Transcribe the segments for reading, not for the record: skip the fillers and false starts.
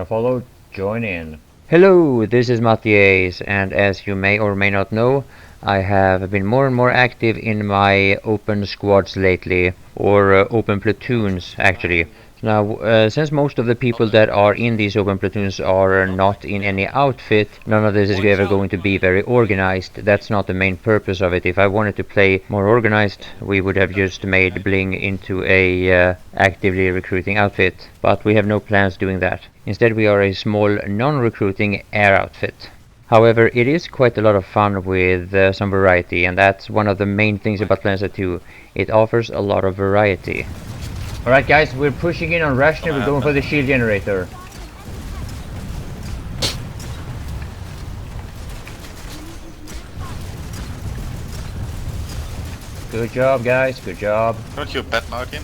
Wanna follow? Join in. Hello, this is MattiAce, and as you may or may not know, I have been more and more active in my open squads lately, or open platoons actually. Now, since most of the people that are in these open platoons are not in any outfit, none of this is ever going to be very organized. That's not the main purpose of it. If I wanted to play more organized, we would have just made Bling into a actively recruiting outfit, but we have no plans doing that. Instead, we are a small non-recruiting air outfit. However, it is quite a lot of fun with some variety, and that's one of the main things about Planetside 2. It offers a lot of variety. Alright guys, we're pushing in on Rashner, we're going for the shield generator. Good job guys, good job. Don't you bet, Martin?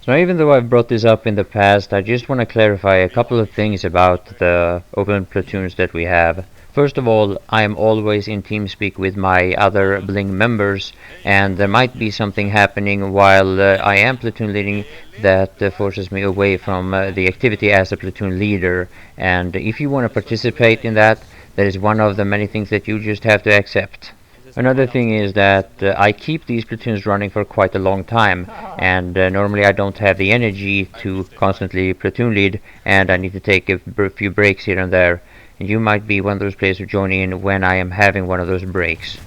So even though I've brought this up in the past, I just want to clarify a couple of things about the open platoons that we have. First of all, I am always in TeamSpeak with my other Bling members, and there might be something happening while I am platoon leading that forces me away from the activity as a platoon leader. And if you want to participate in that, that is one of the many things that you just have to accept. Another thing is that I keep these platoons running for quite a long time, and normally I don't have the energy to constantly platoon lead, and I need to take a few breaks here and there. And you might be one of those players who join in when I am having one of those breaks.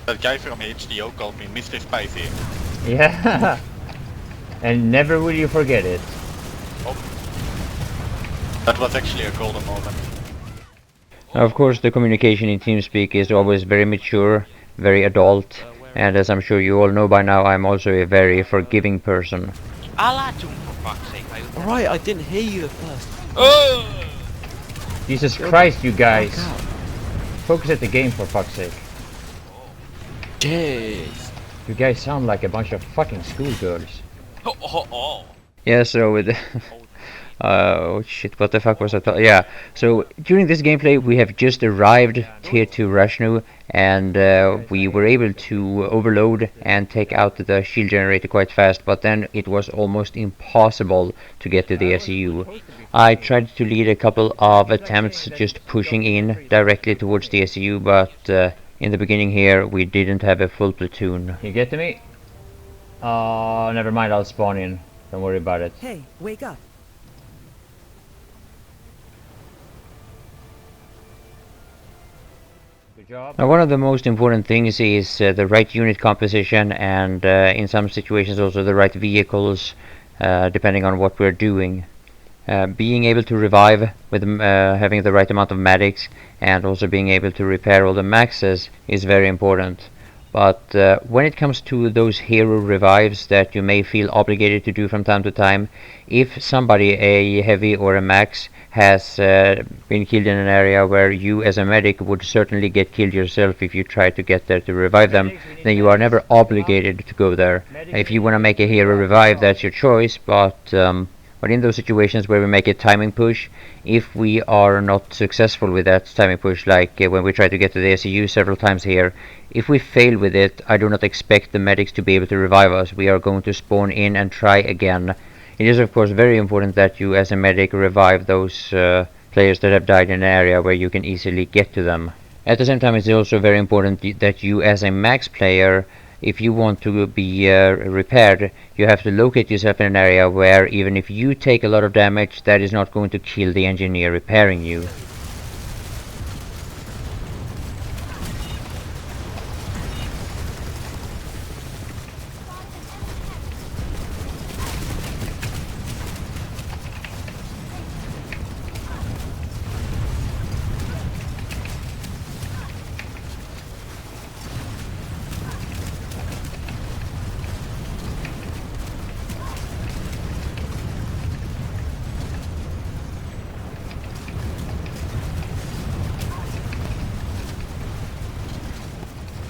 That guy from HDO called me Mr. Spicy. Yeah. And never will you forget it. Oh. That was actually a golden moment. Now, of course, the communication in TeamSpeak is always very mature, very adult, and as I'm sure you all know by now, I'm also a very forgiving person. Platoon, for fuck's sake. Alright, I didn't hear you at first. Oh! Jesus Christ, you guys. Focus at the game for fuck's sake. Jeez. You guys sound like a bunch of fucking schoolgirls. Oh. Yeah, so with oh shit, what the fuck was I talking? Yeah, so during this gameplay we have just arrived tier 2 Rashnu, and we were able to overload and take out the shield generator quite fast, but then it was almost impossible to get to the SEU. I tried to lead a couple of attempts just pushing in directly towards the SEU, but in the beginning here we didn't have a full platoon. You get to me? Never mind, I'll spawn in. Don't worry about it. Hey, wake up. Good job. Now, one of the most important things is the right unit composition, and in some situations also the right vehicles, depending on what we're doing. Being able to revive with having the right amount of medics, and also being able to repair all the maxes is very important. But when it comes to those hero revives that you may feel obligated to do from time to time, if somebody, a heavy or a max, has been killed in an area where you as a medic would certainly get killed yourself if you try to get there to revive them, then you are never obligated to go there. If you want to make a hero revive, that's your choice, but in those situations where we make a timing push, if we are not successful with that timing push, like when we try to get to the SEU several times here, if we fail with it, I do not expect the medics to be able to revive us. We are going to spawn in and try again. It is of course very important that you as a medic revive those players that have died in an area where you can easily get to them. At the same time, it's also very important that you as a max player, if you want to be repaired, you have to locate yourself in an area where even if you take a lot of damage, that is not going to kill the engineer repairing you.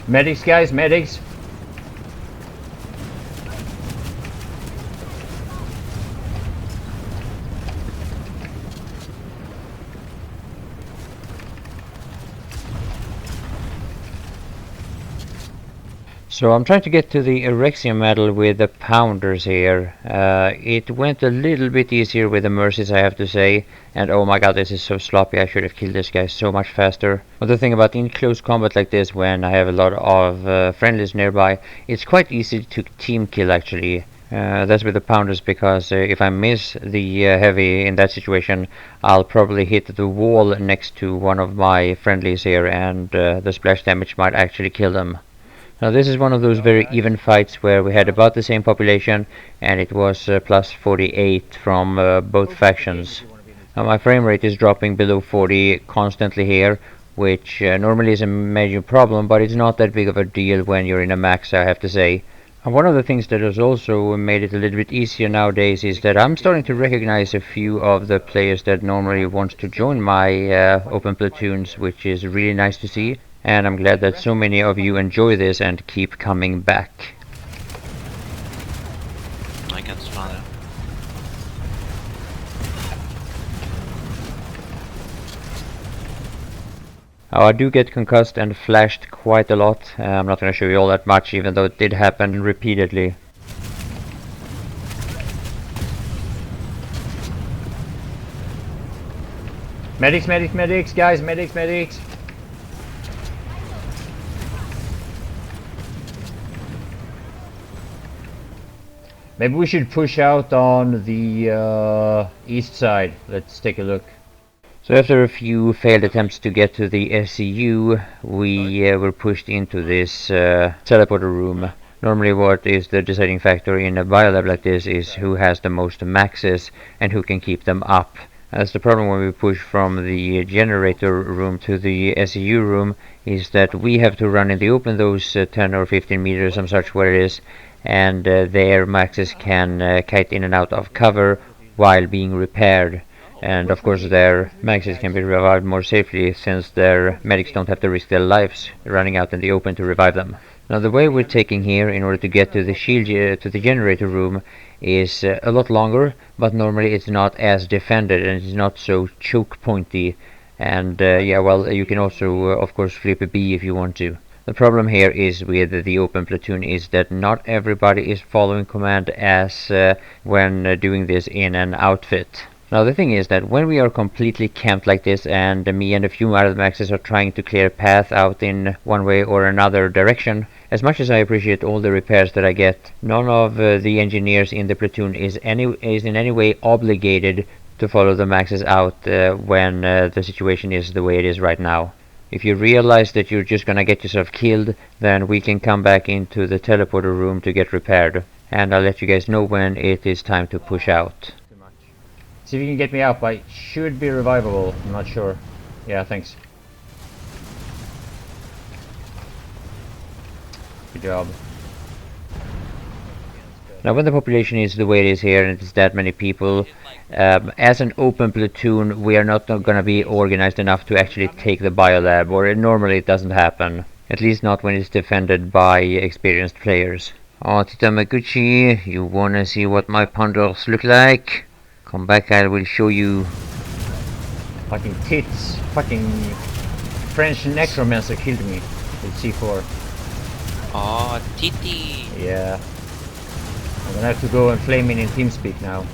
Medics, guys, medics. So I'm trying to get to the Erexium medal with the Pounders here. It went a little bit easier with the Mercies, I have to say. And oh my god, this is so sloppy. I should have killed this guy so much faster. But the thing about in close combat like this, when I have a lot of friendlies nearby, it's quite easy to team kill actually. That's with the Pounders, because if I miss the heavy in that situation, I'll probably hit the wall next to one of my friendlies here, and the splash damage might actually kill them. Now this is one of those very even fights where we had about the same population, and it was plus 48 from both factions. Now my frame rate is dropping below 40 constantly here, which normally is a major problem, but it's not that big of a deal when you're in a max, I have to say. And one of the things that has also made it a little bit easier nowadays is that I'm starting to recognize a few of the players that normally want to join my open platoons, which is really nice to see. And I'm glad that so many of you enjoy this and keep coming back. I can smell it. Oh, I do get concussed and flashed quite a lot. I'm not going to show you all that much, even though it did happen repeatedly. Medics, medics, medics, guys, medics, medics. Maybe we should push out on the east side. Let's take a look. So after a few failed attempts to get to the SCU, we were pushed into this teleporter room. Normally what is the deciding factor in a biolab like this is who has the most maxes and who can keep them up. That's the problem when we push from the generator room to the SCU room, is that we have to run in the open those 10 or 15 meters, some such where it is, and their maxes can kite in and out of cover while being repaired. And of course their maxes can be revived more safely, since their medics don't have to risk their lives running out in the open to revive them. Now the way we're taking here in order to get to the shield to the generator room is a lot longer, but normally it's not as defended and it's not so choke pointy. And yeah, well, you can also of course flip a B if you want to. The problem here is with the open platoon is that not everybody is following command as when doing this in an outfit. Now the thing is that when we are completely camped like this, and me and a few other maxes are trying to clear a path out in one way or another direction, as much as I appreciate all the repairs that I get, none of the engineers in the platoon is in any way obligated to follow the maxes out when the situation is the way it is right now. If you realize that you're just gonna get yourself killed, then we can come back into the teleporter room to get repaired, and I'll let you guys know when it is time to push out. See if you can get me up. I should be revivable. I'm not sure. Yeah, thanks. Good job. Now when the population is the way it is here, and it's that many people, as an open platoon we are not going to be organized enough to actually take the biolab, or normally it doesn't happen. At least not when it's defended by experienced players. Oh, Tita Maguchi, you wanna see what my Pounders look like? Come back, I will show you. Fucking tits. Fucking French necromancer killed me with C4. Oh, titty. Yeah. I'm gonna have to go and flame in TeamSpeak now.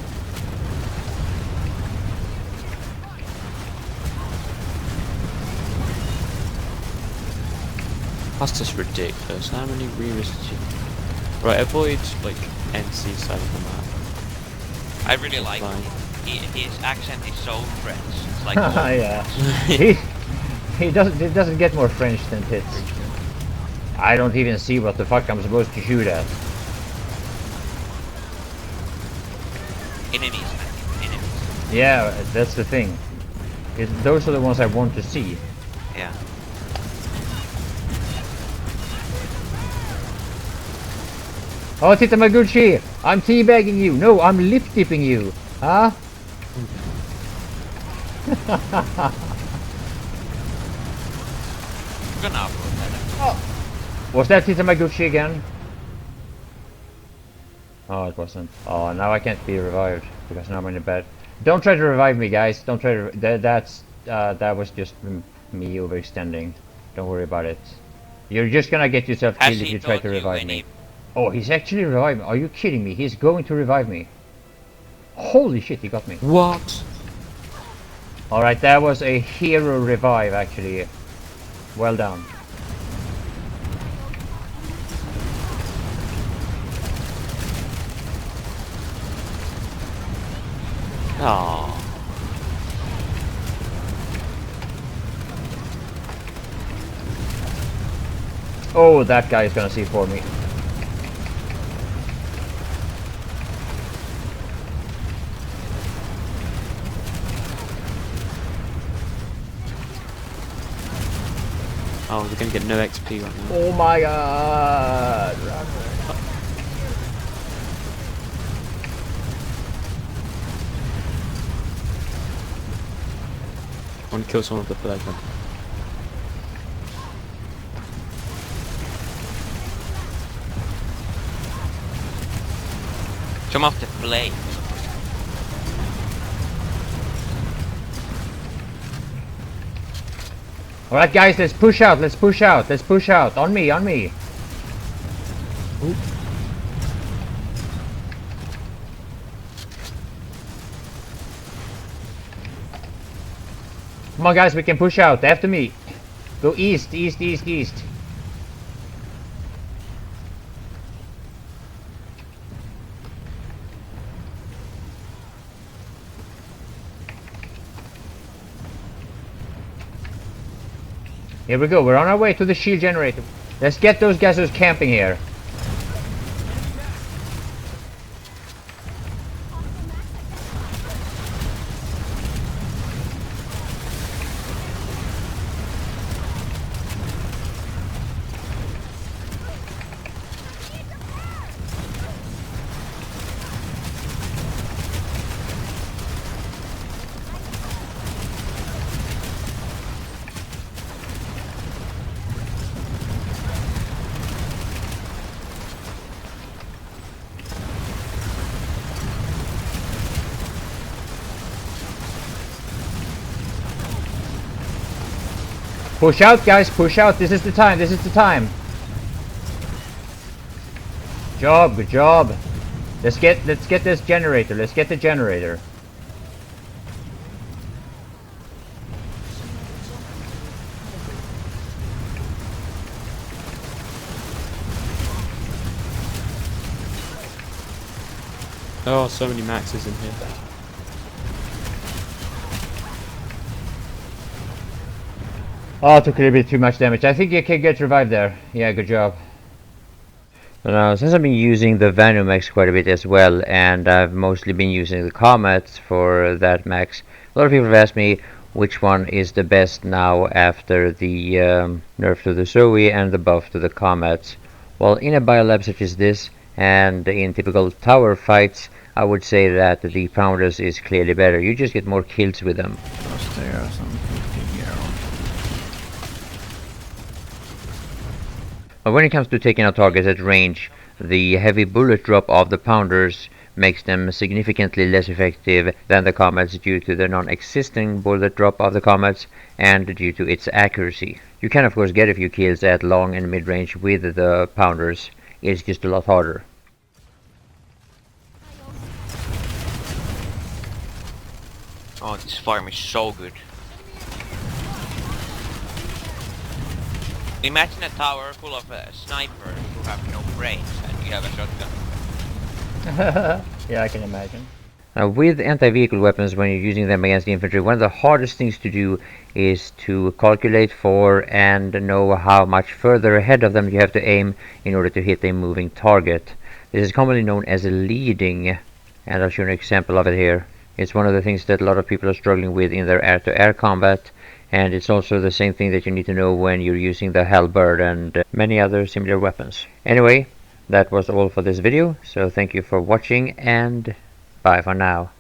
That's just ridiculous. How many re-risks you... Right, avoid, like, NC side of the map. I really like fine. his accent is so French. It's like Yeah. He doesn't get more French than tits. I don't even see what the fuck I'm supposed to shoot at. enemies, man. Enemies. Yeah, that's the thing. Those are the ones I want to see. Yeah. Oh, Tita Maguchi! I'm teabagging you! No, I'm lip dipping you! Huh? I'm gonna upload that. Oh. Was that Tita Maguchi again? Oh, it wasn't. Oh, now I can't be revived because now I'm in a bed. Don't try to revive me, guys. Don't try to. That was just me overextending. Don't worry about it. You're just gonna get yourself Has killed if he you try taught to you revive any? me. Oh, he's actually reviving me. Are you kidding me? He's going to revive me. Holy shit, he got me. What? Alright, that was a hero revive, actually. Well done. Oh. Oh, that guy is gonna see for me. Oh, we're gonna get no XP right now. Oh my god! I want to kill someone with the Platoon. Come off the blade. Alright guys, let's push out, let's push out, let's push out. On me, on me. Ooh. Come on guys, we can push out, after me. Go east, east, east, east. Here we go, we're on our way to the shield generator. Let's get those guys who's camping here. Push out guys, push out, this is the time, this is the time. Good job. Let's get this generator, let's get the generator. Oh, so many maxes in here. Oh, took a little bit too much damage. I think you can get revived there. Yeah, good job. Now, since I've been using the Venom Max quite a bit as well, and I've mostly been using the Comets for that max, a lot of people have asked me which one is the best now after the nerf to the Zoe and the buff to the Comets. Well, in a Biolab such as this, and in typical tower fights, I would say that the Pounders is clearly better. You just get more kills with them. But when it comes to taking out targets at range, the heavy bullet drop of the Pounders makes them significantly less effective than the Comets due to the non-existing bullet drop of the Comets and due to its accuracy. You can of course get a few kills at long and mid-range with the Pounders, it's just a lot harder. Oh, this farm is so good. Imagine a tower full of snipers who have no brains and you have a shotgun. Yeah, I can imagine. Now, with anti-vehicle weapons, when you're using them against the infantry, one of the hardest things to do is to calculate for and know how much further ahead of them you have to aim in order to hit a moving target. This is commonly known as leading, and I'll show you an example of it here. It's one of the things that a lot of people are struggling with in their air-to-air combat, and it's also the same thing that you need to know when you're using the halberd and many other similar weapons. Anyway, that was all for this video, so thank you for watching and bye for now.